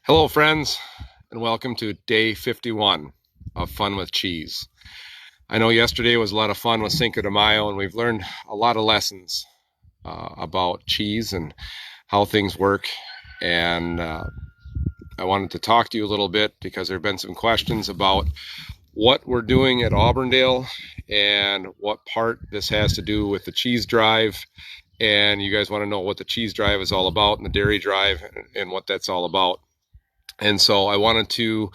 Hello, friends, and welcome to day 51 of Fun with Cheese. I know yesterday was a lot of fun with Cinco de Mayo, and we've learned a lot of lessons about cheese and how things work. And I wanted to talk to you a little bit because there have been some questions about what we're doing at Auburndale and what part this has to do with the cheese drive. And you guys want to know what the cheese drive is all about and the dairy drive and what that's all about. And so I wanted to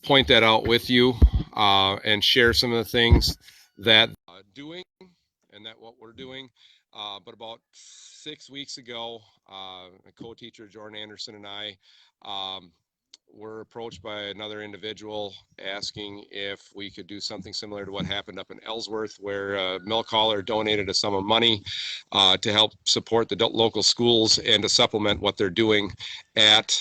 point that out with you and share some of the things that doing and that what we're doing. But about 6 weeks ago, a co-teacher, Jordan Anderson, and I were approached by another individual asking if we could do something similar to what happened up in Ellsworth, where a milk hauler donated a sum of money to help support the local schools and to supplement what they're doing at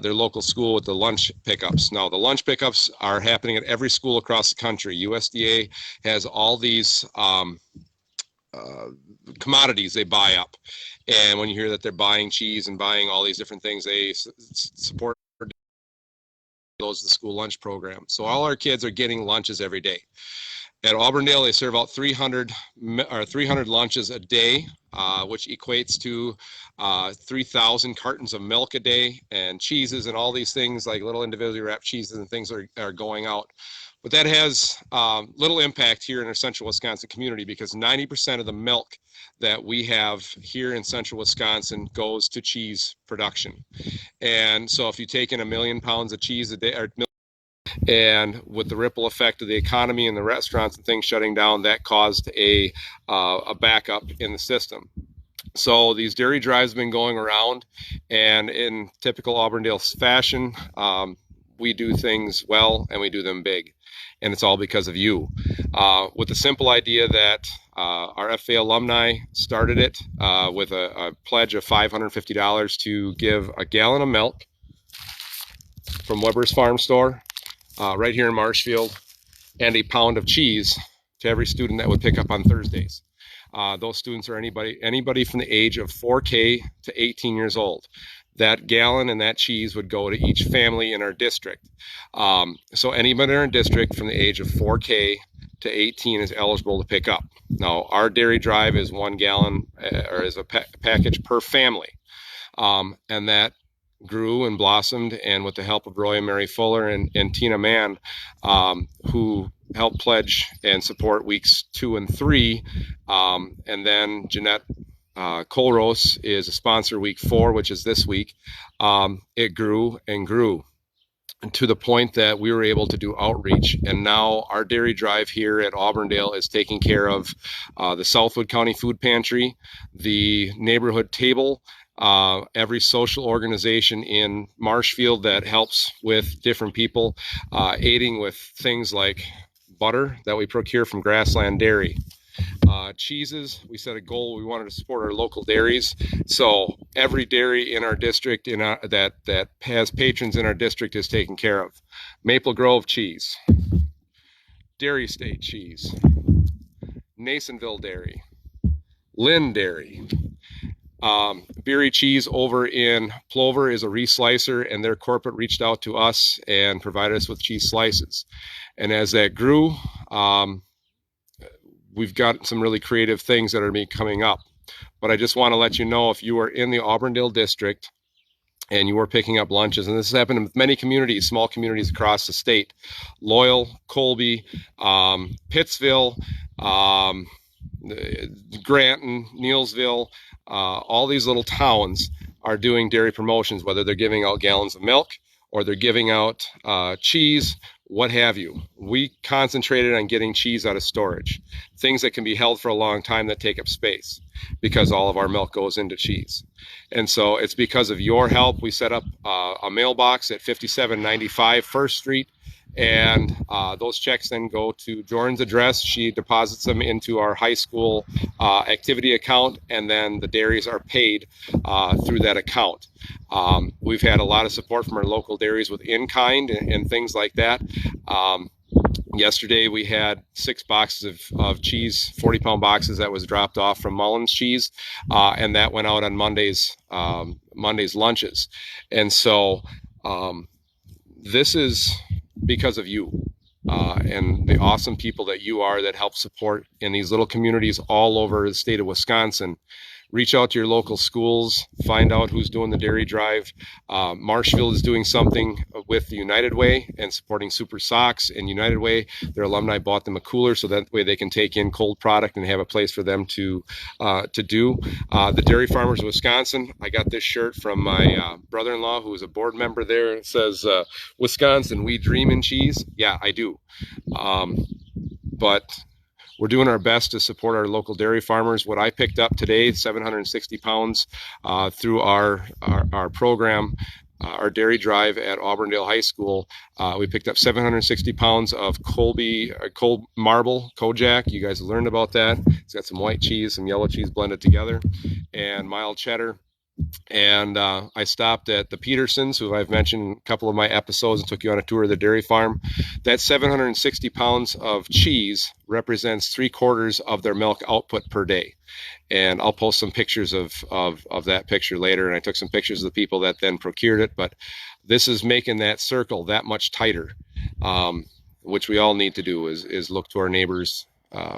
their local school with the lunch pickups. Now, the lunch pickups are happening at every school across the country. USDA has all these commodities they buy up. And when you hear that they're buying cheese and buying all these different things, they support those the school lunch program. So all our kids are getting lunches every day. At Auburndale, they serve out 300 lunches a day, which equates to 3,000 cartons of milk a day, and cheeses and all these things like little individually wrapped cheeses and things are going out. But that has little impact here in our central Wisconsin community because 90% of the milk that we have here in central Wisconsin goes to cheese production. And so if you take in 1 million pounds of cheese a day, and with the ripple effect of the economy and the restaurants and things shutting down, that caused a backup in the system. So these dairy drives have been going around, and in typical Auburndale fashion, we do things well and we do them big. And it's all because of you. With the simple idea that our FFA alumni started it with a pledge of $550 to give a gallon of milk from Weber's Farm Store right here in Marshfield, and a pound of cheese to every student that would pick up on Thursdays. Those students are anybody from the age of 4K to 18 years old. That gallon and that cheese would go to each family in our district. So anybody in our district from the age of 4K to 18 is eligible to pick up. Now, our dairy drive is 1 gallon or is a package per family. And that grew and blossomed, and with the help of Roy and Mary Fuller and Tina Mann, who helped pledge and support weeks 2 and 3, and then Jeanette Colrose is a sponsor week 4, which is this week. It grew and grew to the point that we were able to do outreach, and now our dairy drive here at Auburndale is taking care of the Southwood County Food Pantry, the neighborhood table, every social organization in Marshfield that helps with different people, aiding with things like butter that we procure from Grassland Dairy. Cheeses, we set a goal, we wanted to support our local dairies, so every dairy in our district that has patrons in our district is taken care of. Maple Grove Cheese, Dairy State Cheese, Nasonville Dairy, Lynn Dairy. Beery Cheese over in Plover is a reslicer, and their corporate reached out to us and provided us with cheese slices. And as that grew, we've got some really creative things that are coming up. But I just want to let you know, if you are in the Auburndale district and you are picking up lunches, and this has happened in many communities, small communities across the state, Loyal, Colby, Pittsville, Granton, Neilsville, all these little towns are doing dairy promotions, whether they're giving out gallons of milk or they're giving out cheese, what have you. We concentrated on getting cheese out of storage, things that can be held for a long time that take up space, because all of our milk goes into cheese. And so it's because of your help. We set up a mailbox at 5795 First Street, and those checks then go to Jordan's address. She deposits them into our high school activity account, and then the dairies are paid through that account. We've had a lot of support from our local dairies with in-kind and things like that. Yesterday we had 6 boxes of cheese, 40-pound boxes that was dropped off from Mullins Cheese, and that went out on Monday's lunches. And so this is because of you and the awesome people that you are that help support in these little communities all over the state of Wisconsin. Reach out to your local schools, find out who's doing the dairy drive. Marshfield is doing something with the United Way and supporting Super Sox and United Way. Their alumni bought them a cooler so that way they can take in cold product and have a place for them to do. The Dairy Farmers of Wisconsin, I got this shirt from my brother-in-law who is a board member there. It says, Wisconsin, we dream in cheese. Yeah, I do. But we're doing our best to support our local dairy farmers. What I picked up today, 760 pounds through our program, our dairy drive at Auburndale High School. We picked up 760 pounds of cold marble Kojak. You guys learned about that. It's got some white cheese, some yellow cheese blended together, and mild cheddar. And I stopped at the Petersons, who I've mentioned in a couple of my episodes, and took you on a tour of the dairy farm. That 760 pounds of cheese represents 3/4 of their milk output per day. And I'll post some pictures of that picture later. And I took some pictures of the people that then procured it. But this is making that circle that much tighter, which we all need to do is look to our neighbors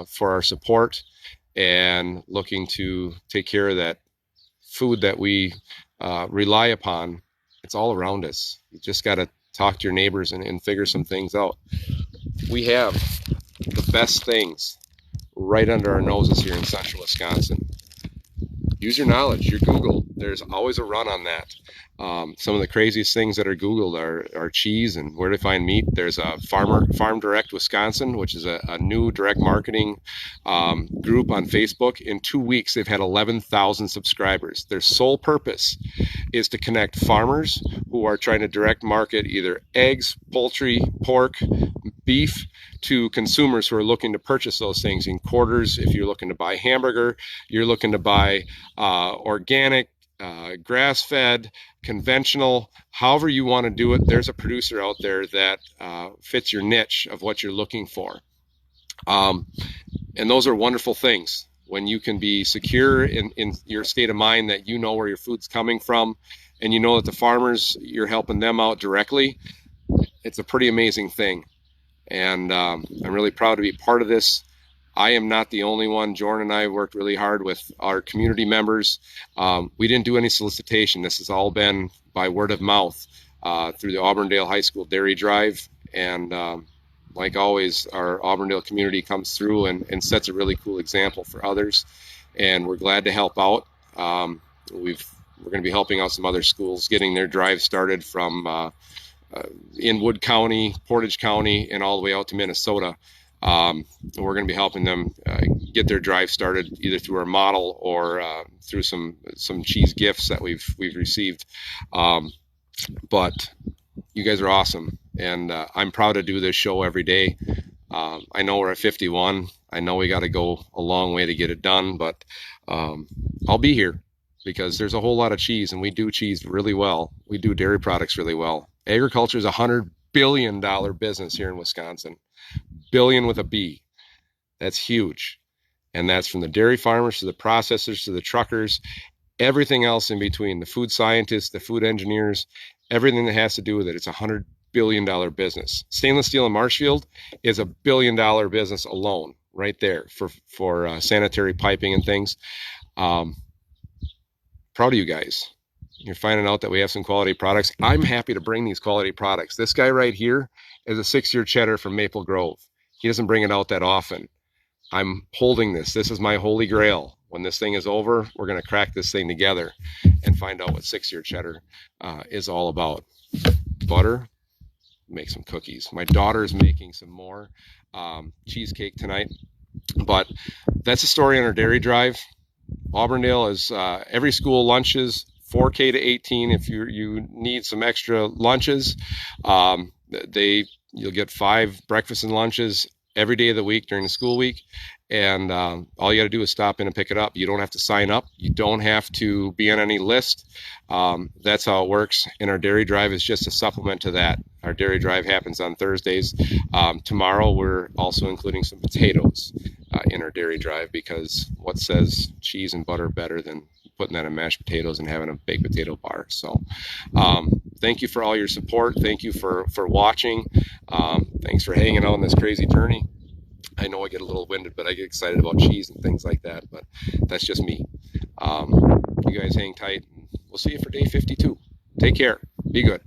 for our support and looking to take care of that food that we rely upon. It's all around us. You just got to talk to your neighbors and figure some things out. We have the best things right under our noses here in central Wisconsin. Use your knowledge, your Google. There's always a run on that. Some of the craziest things that are Googled are cheese and where to find meat. There's a Farm Direct Wisconsin, which is a new direct marketing group on Facebook. In 2 weeks, they've had 11,000 subscribers. Their sole purpose is to connect farmers who are trying to direct market either eggs, poultry, pork, beef to consumers who are looking to purchase those things in quarters. If you're looking to buy hamburger, you're looking to buy organic, grass-fed, conventional, however you want to do it, there's a producer out there that fits your niche of what you're looking for. And those are wonderful things when you can be secure in your state of mind that you know where your food's coming from and you know that the farmers, you're helping them out directly. It's a pretty amazing thing. And I'm really proud to be part of this. I am not the only one. Jordan and I worked really hard with our community members. We didn't do any solicitation. This has all been by word of mouth through the Auburndale High School Dairy Drive. And like always, our Auburndale community comes through and sets a really cool example for others. And we're glad to help out. We're going to be helping out some other schools getting their drive started from in Wood County, Portage County, and all the way out to Minnesota. We're going to be helping them get their drive started either through our model or through some cheese gifts that we've received. But you guys are awesome, and I'm proud to do this show every day. I know we're at 51. I know we got to go a long way to get it done, but I'll be here because there's a whole lot of cheese, and we do cheese really well. We do dairy products really well. Agriculture is a $100 billion business here in Wisconsin. Billion with a B. That's huge. And that's from the dairy farmers to the processors to the truckers, everything else in between, the food scientists, the food engineers, everything that has to do with it. It's a $100 billion business. Stainless steel in Marshfield is a $1 billion business alone right there for sanitary piping and things. Proud of you guys. You're finding out that we have some quality products. I'm happy to bring these quality products. This guy right here is a 6-year cheddar from Maple Grove. He doesn't bring it out that often. I'm holding this. This is my holy grail. When this thing is over, we're going to crack this thing together and find out what 6-year cheddar is all about. Butter, make some cookies. My daughter's making some more cheesecake tonight. But that's the story on our dairy drive. Auburndale is every school lunches 4K to 18. If you need some extra lunches, you'll get 5 breakfasts and lunches every day of the week during the school week, and all you got to do is stop in and pick it up. You don't have to sign up. You don't have to be on any list. That's how it works. And our dairy drive is just a supplement to that. Our dairy drive happens on Thursdays. Tomorrow we're also including some potatoes in our dairy drive, because what says cheese and butter better than putting that in mashed potatoes and having a baked potato bar? So thank you for all your support. Thank you for watching. Thanks for hanging out on this crazy journey. I know I get a little winded, but I get excited about cheese and things like that, but that's just me. You guys hang tight. We'll see you for day 52. Take care. Be good.